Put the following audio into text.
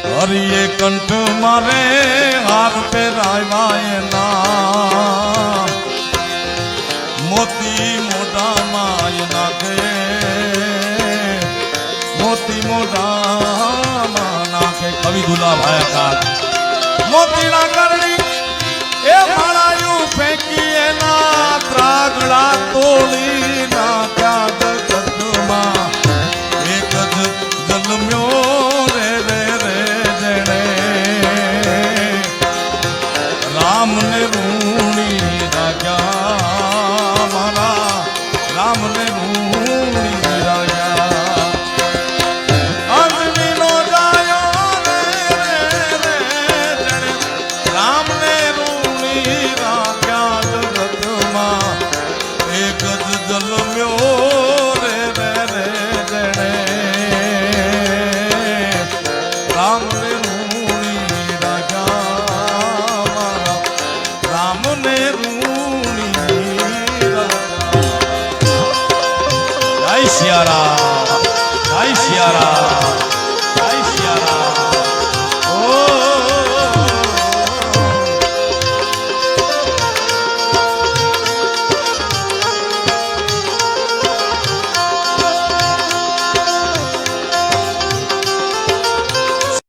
હરિએ કંઠ મારે હાર પહેરાવ્યા મોતી મોઢામાં નાખે મોતી મોઢામાં નાખે કવિ દુલાભાઈ કા મોતીના કરણી એ માળાયું ફેંકી એના ત્રાગડા તોડી નાખ્યા જગતમાં એક જ જન્મ્યો રે રે રે જણે રામને રૂણી રાજા મારા રામને રૂણી રાજા અંજનીનો જાયો રે રે રે જણે રામને રૂણી રાજા જગતમાં એક જ જન્મ્યો રે રે રે જણે રામને રૂણી રાજા મારા રામને રૂણી રાજા જય સિયારામ જય સિયારામ